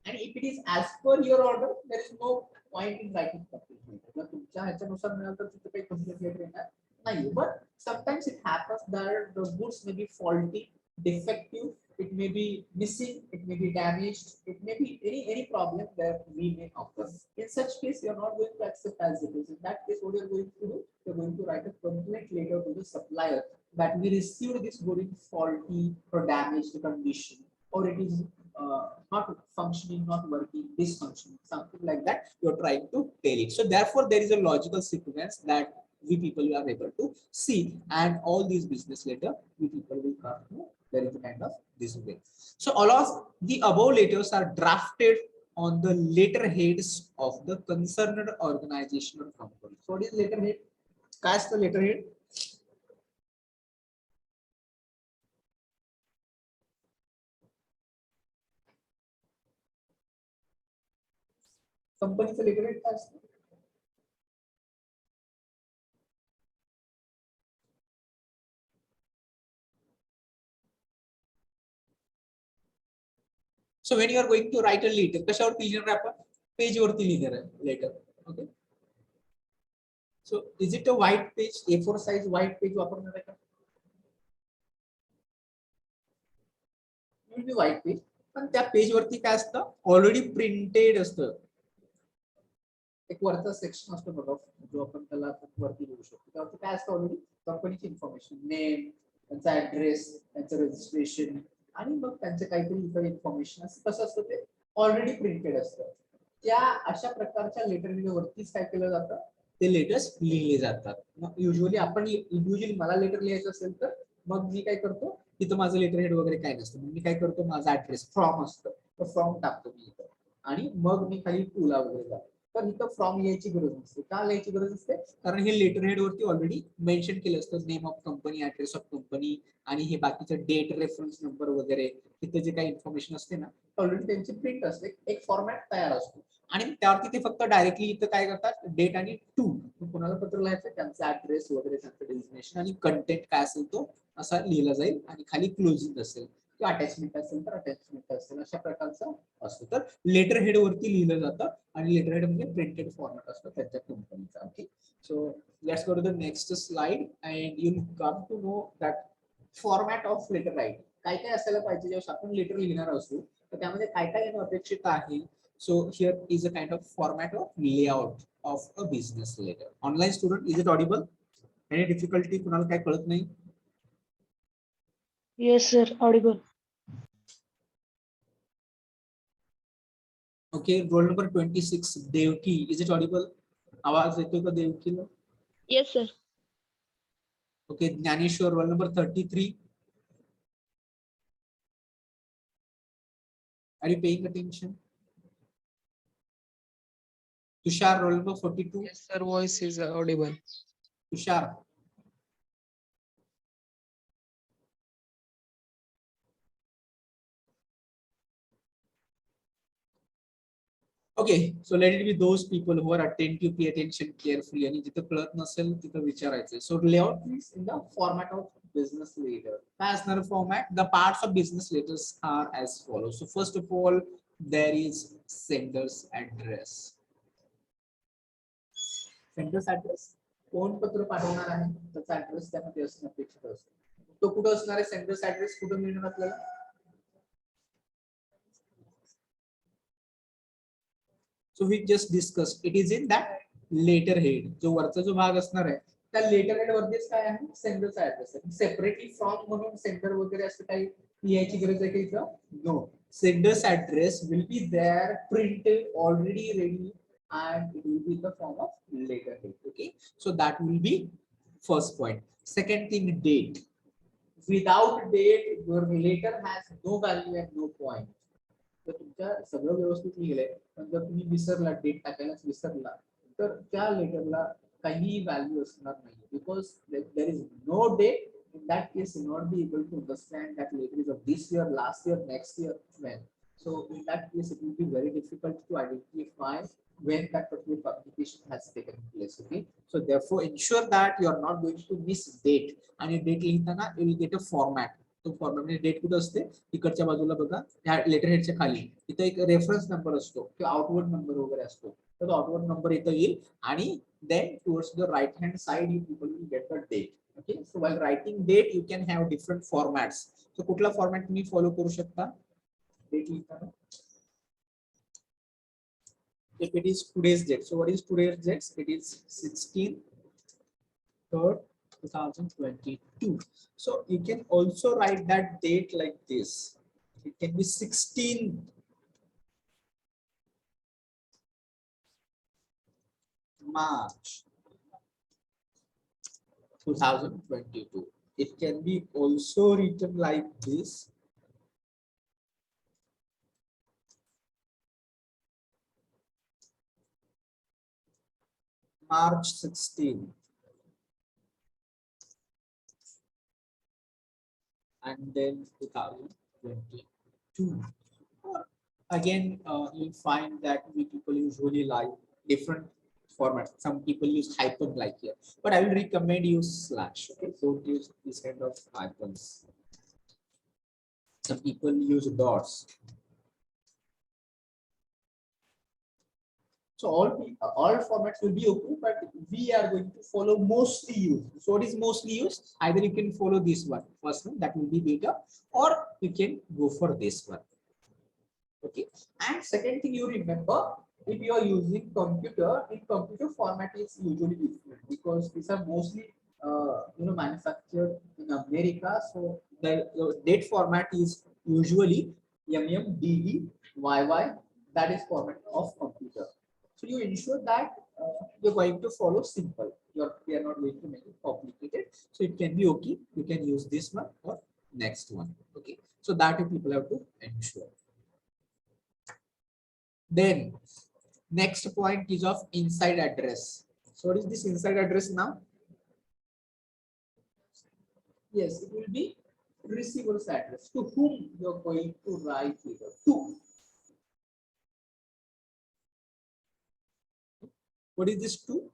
and if it is as per your order, there is no point in writing complaint letter. जर तुमच्या ह्याच्यानुसार मिळालं तर तिथे काही complaint letter येणार नाही. But sometimes it happens that the goods may be faulty, defective, it may be missing, it may be damaged, it may be any problem that we may occur. In such case, you are not going to accept as it is. In that case, what you are going to do, you are going to write a complaint letter to the supplier that we received this good in faulty or damaged condition, or it is not functioning, not working, dysfunctioning, something like that. You are trying to tell it. So therefore, there is a logical sequence that we people are able to see, and all these business letter we people will come to. There is a kind of this way. So all of the above letters are drafted on the letterheads of the concerned organization or company. So what is letterhead? Cast the letterhead. कंपनीचं letterhead काय असतं? So when you are going to write a letter, कशावरती लिहिणार आहे आपण? Page वरती लिहिणार आहे letter. Okay. So is it a white page, A4 size white page वापरणार आहे का? It will be white page. पण त्या पेज वरती काय असतं? ऑलरेडी प्रिंटेड असतं. एक वरचा सेक्शन असतो बघा, जो आपण त्याला वरती लिहू शकतो. त्यावरती काय असतं? ऑलरेडी कंपनीची इन्फॉर्मेशन, नेम, त्यांचा ऍड्रेस, त्यांचं रजिस्ट्रेशन, आणि मग त्यांचे काहीतरी इतर इन्फॉर्मेशन असतं. कसं असतं ते? ऑलरेडी प्रिंटेड असतं. त्या अशा प्रकारच्या लेटर वरतीच काय केलं जातं? ते लेटर्स लिहिले जातात. मग युजली आपण इंडिव्हिज्युअली मला लेटर लिहायचं असेल तर मग मी काय करतो, तिथं माझं लेटर हेड वगैरे काय नसतं, मग मी काय करतो, माझा ऍड्रेस फ्रॉम असतं, तर फ्रॉम टाकतो मी इथं, आणि मग मी खाली टूला वगैरे जातो. तर इथं फ्रॉम लिहायची गरज नसते. का लिहायची गरज असते? कारण हे लेटर हेड वरती ऑलरेडी मेन्शन केलं असतं, name of company, address of company, आणि हे बाकीचं डेट, रेफरन्स नंबर वगैरे, तिथे जे काही इन्फॉर्मेशन असते ना, ऑलरेडी त्यांची प्रिंट असते, एक फॉर्मॅट तयार असतो, आणि त्यावरती ते फक्त डायरेक्टली इथं काय करतात, डेट आणि टू, कोणाला पत्र लिहायचं, त्यांचा ऍड्रेस वगैरे, त्यांचं डेझिग्नेशन आणि कंटेंट काय असेल तो असा लिहिला जाईल, आणि खाली क्लोजिंग असेल किंवा अटॅचमेंट असेल तर अटॅचमेंट असेल, अशा प्रकारचं असतं. तर लेटर हेड वरती लिहिलं जातं, आणि लेटर हेड म्हणजे प्रिंटेड फॉर्मॅट असतो त्यांच्या कंपनीचा. Okay, so let's go to the next slide and you come to know that format of letter write काय काय असायला पाहिजे. जेव्हा आपण लेटर लिहिणार असतो तर त्यामध्ये काय काय येणं अपेक्षित आहे. So here is a kind of format of layout of a business letter. Online student, is it audible? Any difficulty? कुणाला काय कळत नाही? Yes, sir. Audible. Okay, roll number 26, Devki. Is it audible? आवाज येतोय का देवकीला? Yes, sir. Okay, Jnaneshwar, roll number 33. Are you paying attention? Tushar, roll number 42. Yes, sir. Voice is audible. Tushar. Okay, so let it be those people who are attentive, pay attention carefully. आणि जिथं कळत नसेल तिथं विचारायचं. So layout is in the format of business letter. काय असणार format? The parts of business letters are as follows. So first of all, there is sender's address. Sender's address. कोण पत्र पाठवणार आहे त्याचा ऍड्रेस त्यामध्ये असणं अपेक्षित असतो. तो कुठं असणार आहे? सेंडर्स ऍड्रेस कुठं मिळणार आपल्याला? So we just discussed it is in that letterhead. जो वरचा जो भाग असणार आहे त्या letterhead वरतीच काय आहे? सेंडरचा ऍड्रेस आहे. सेपरेटली फ्रॉम म्हणून सेंडर वगैरे असं काही लिहायची गरज आहे का इथं? No. Sender's address will be there printed already ready and it will be in the form of letterhead. Okay, so that will be first point. Second thing, date. Without date, your letter has no value and no point. तर तुमच्या सगळं व्यवस्थित लिहिलंय पण जर तुम्ही विसरला, date टाकायलाच विसरला, तर त्या लेटरला काही व्हॅल्यू असणार नाही. Because there is no date, in that case you will not be able to understand that letter is of this year, last year, next year, when. So in that case it will be very difficult to identify when that particular publication has taken place. Okay, so therefore ensure that you are not going to miss date. आणि date लिहिताना you will get a format. तो format म्हणजे date कुठं असते? इकडच्या बाजूला बघा, ह्या लेटर हेडच्या खाली इथं एक रेफरन्स नंबर असतो किंवा आउटवर्ड नंबर वगैरे असतो. तर तो आउटवर्ड नंबर इथं येईल आणि then towards the right hand side you people will get the date. Okay, so while writing date you can have different formats. So कुठला फॉर्मॅट तुम्ही फॉलो करू शकता डेट लिहिताना? If it is today's date, so what is today's date? It is 16/3, 2022. So you can also write that date like this. It can be 16 March 2022. It can be also written like this. March 16. And then 2022. Again, you'll find that we people usually like different formats. Some people use hyphen like here, but I will recommend use slash. Okay, don't use this kind of hyphens. Some people use dots. So all formats will be okay, but we are going to follow mostly used. So what is mostly used? Either you can follow this one, first one, that will be better, or you can go for this one. Okay, and second thing you remember, if you are using computer, in computer format is usually different because these are mostly manufactured in America. So the date format is usually MMDDYY. That is format of computer. So you ensure that you're going to follow simple. We are not going to make it complicated. So it can be okay. You can use this one or next one. Okay. So that you people have to ensure. Then next point is of inside address. So what is this inside address now? Yes, it will be receiver's address. To whom you are going to write letter to. What is this to?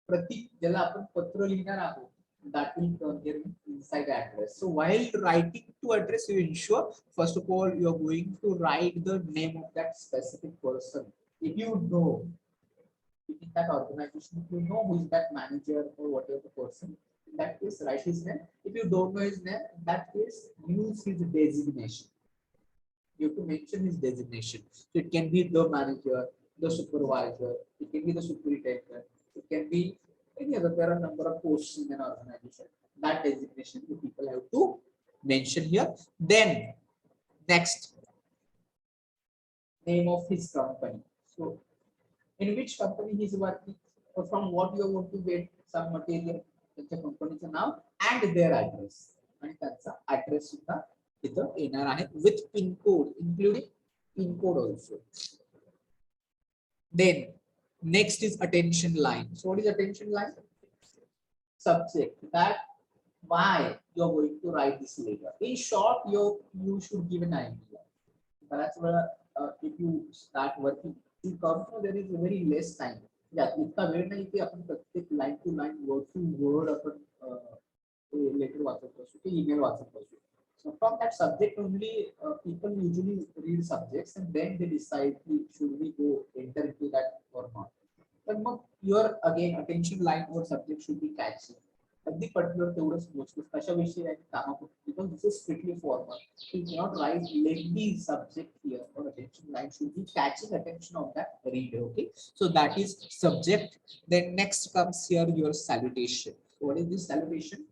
प्रतीक ज्याला आपण पत्र लिहिणार आहोत, that will come here inside address. So while writing to address, you ensure first of all you are going to write the name of that specific person. If you know in that organization, if you know who is that manager or whatever the person, in that case write his name. If you don't know his name, in that case use his designation. You have to mention his designation. So it can be the manager, the supervisor, it can be the superintendent, it can be any other. There are a number of posts in an organization. That designation the people have to mention here. Then next, name of his company. So in which company he is working, or from what you want to get some material, त्याच्या कंपनीचं नाव and their address, आणि त्यांचा address सुद्धा इथं येणार आहे with pin code, including pin code also. Then next is attention line. So what is attention line? Subject, that why you are going to write this letter. In short, you should give an idea. That's where if you start working, you come to there is very less time. Yeah, इतना वेळ नाही की आपण प्रत्येक line to line, word to word आपण letter वाचत बसू की email वाचत बसू. So from that subject only, people usually read subjects and then they decide should we go enter into that or not. But your again attention line or subject should be catchy. अगदी particular तेवढंच मोजतो कशाविषयी आहे कामापुरतं, because this is strictly formal. You cannot write lengthy subject here, or attention line should be catching attention of that reader. Okay, so that is subject. Then next comes here your salutation. So what is this salutation?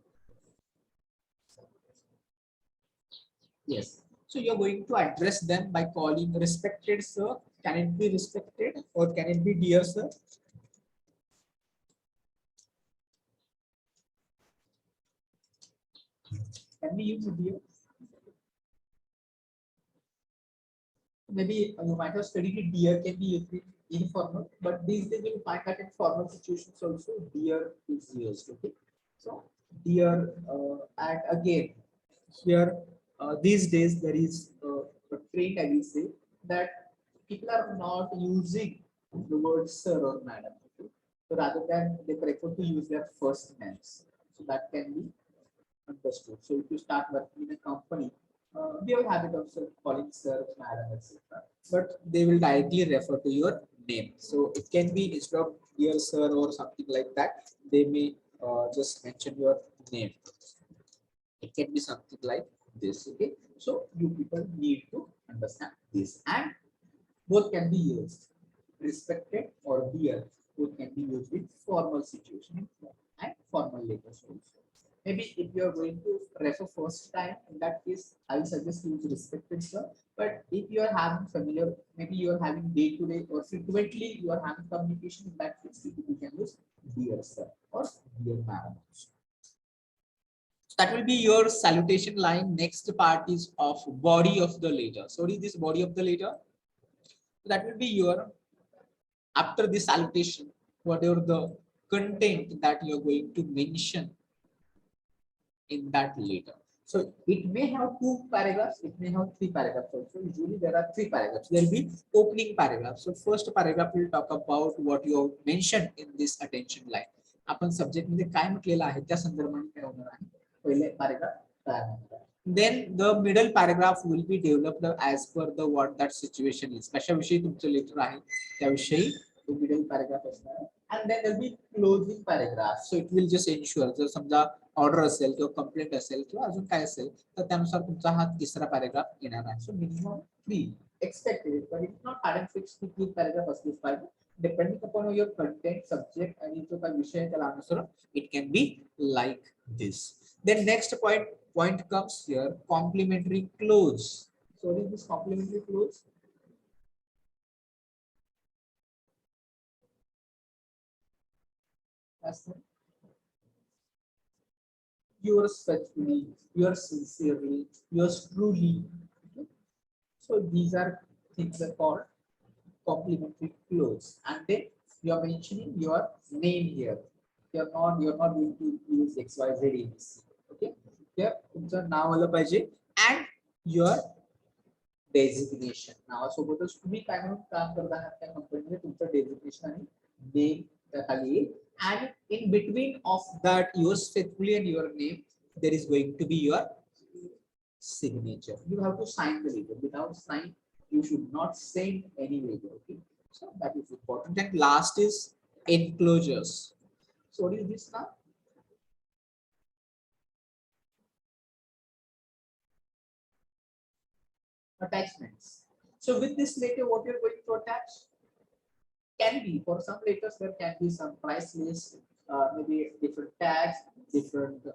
Yes, so you're going to address them by calling respected sir. Can it be respected or can it be dear sir? Can we use dear? Maybe you might have studied it, dear can be used in informal, but these days you will find that in formal situations also dear is used. Okay, so dear, and again here these days there is a trend, I will say, that people are not using the word sir or madam. Okay? So rather than they prefer to use their first names, so that can be understood. So if you start working in a company, they will have it of calling sir, madam, etc. But they will directly refer to your name. So it can be instead of dear sir or something like that, they may just mention your name. It can be something like this. Okay, so you people need to understand this, and both can be used, respected or dear. Both can be used with formal situation and formal letters also. Maybe if you are going to refer first time, in that case, I will suggest use respected sir. But if you are having familiar, maybe you are having day to day or frequently you are having communication, in that case, you can use dear sir or dear madam. So that will be your salutation line. Next part is of body of the letter. So what is this body of the letter? That will be your, after the salutation, whatever the content that you are going to mention in that letter. So it may have 2 paragraphs, it may have 3 paragraphs also. Usually there are 3 paragraphs. There will be opening paragraph. So first paragraph will talk about what you have mentioned in this attention line. आपण subject मध्ये काय म्हटलेलं आहे त्या संदर्भाने काय होणार आहे, पहिले paragraph. Then the middle paragraph will be developed as per the what that situation is. कशाविषयी तुमचं लेटर आहे त्याविषयी तो middle paragraph असणार आहे. And then there will be closing paragraph. So it will just ensure जर समजा ऑर्डर असेल किंवा कंप्लेंट असेल किंवा अजून काय असेल तर त्यानुसार तुमचा हा तिसरा पॅराग्राफ येणार आहे. So minimum 3 expected, but it's not hard and fixed to 3 paragraph असलीच पाहिजे. Depending upon your content, subject आणि जो काही विषय त्याला अनुसरून it can be like this. Then next point comes here, complimentary clause. So what is this complimentary clause? Yours faithfully, yours sincerely, yours truly. Okay? So these are things that are called complimentary clause, and then you are mentioning your name here. You're not going to use XYZ ABC. Okay, here तुमचं नाव आलं पाहिजे and your designation. नावासोबतच तुम्ही काय म्हणून काम करत आहात त्या कंपनीमध्ये तुमचं डेझिग्नेशन आणि नेम खाली येईल. And in between of that yours faithfully and your name there is going to be your signature. You have to sign the letter. Without sign you should not send any letter. Okay, so that is important. And last is enclosures. So what is this now? Attachments. So with this letter what you're going to attach can be, for some letters there can be some price list, maybe different tags, different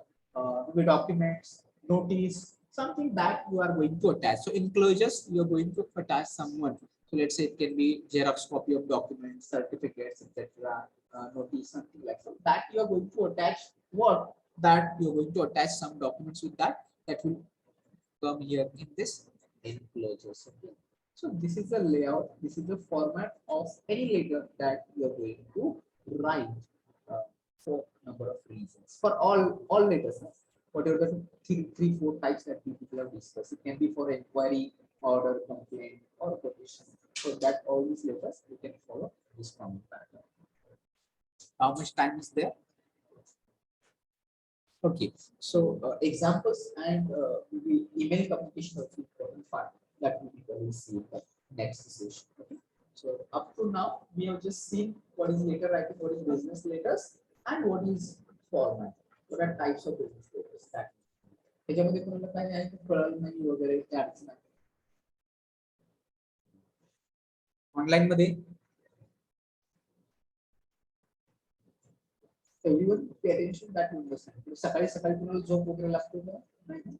maybe documents, notice, something that you are going to attach. So enclosures, you are going to attach someone. So let's say it can be Xerox copy of documents, certificates, etc. Notice, something like that. That you are going to attach what? That you are going to attach some documents with that. That will come here in this enclosures. Okay. So this is the layout. This is the format of any letter that you are going to write for number of reasons. For all letters, whatever the three, four types that we people have discussed. It can be for inquiry, order, complaint, or petition. So that all these letters you can follow this common pattern. How much time is there? Okay, so examples and the email communication are the important part that we will see in the next session. Okay, so up to now we have just seen what is letter writing, what is business letters, and what is format. What are types of business letters? That त्याच्यामध्ये कोणाला काही आहे की कळलं नाही वगैरे त्या अडचण आहे ऑनलाईन मध्ये everyone pay attention that you understand. सकाळी सकाळी तुम्हाला झोप वगैरे लागतो का नाही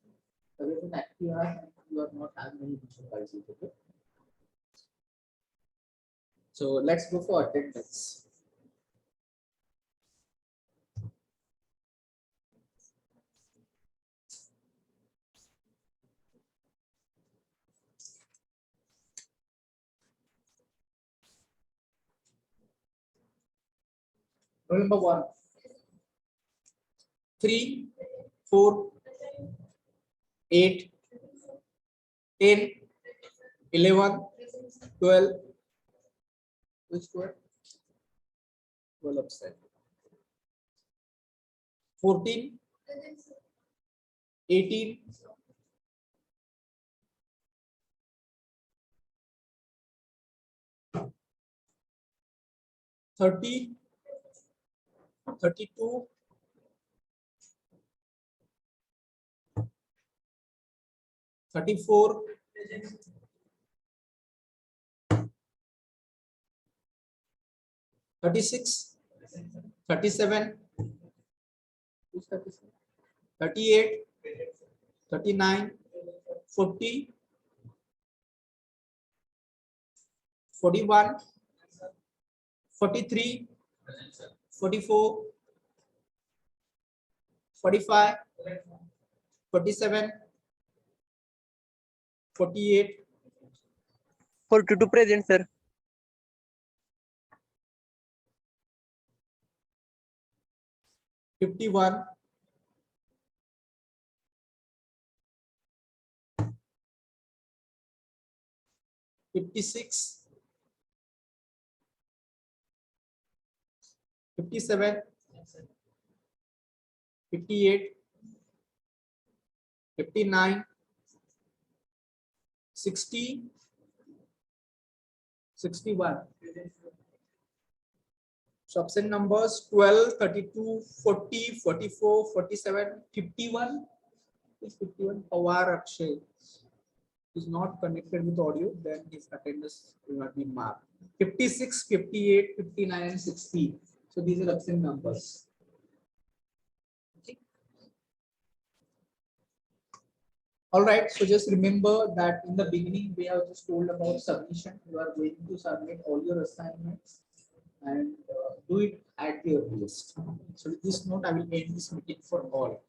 सगळेजण ऍक्टिव्ह आहात you are not as many काळजी घेतो. So let's go for attendance. Roll number 1, 3, 4, 8, 10, 11, 12. Which 12? 12 upside. 14, 18, 30, 32, 34, 36, 37, 38, 39, 40, 41, 43, 44, 45, 47, 48, 42 present, sir. 51, 56, 57, 58, 59, 60, 61. So option numbers 12, 32, 40, 44, 47, 51. Is 51 Pawar Akshay is not connected with audio, then his attendance will not be marked. 56, 58, 59, and 60. So these are option numbers. Okay. All right, so just remember that in the beginning we have just told about submission. You are going to submit all your assignments and do it at the earliest. So with this note, I will end this meeting for all.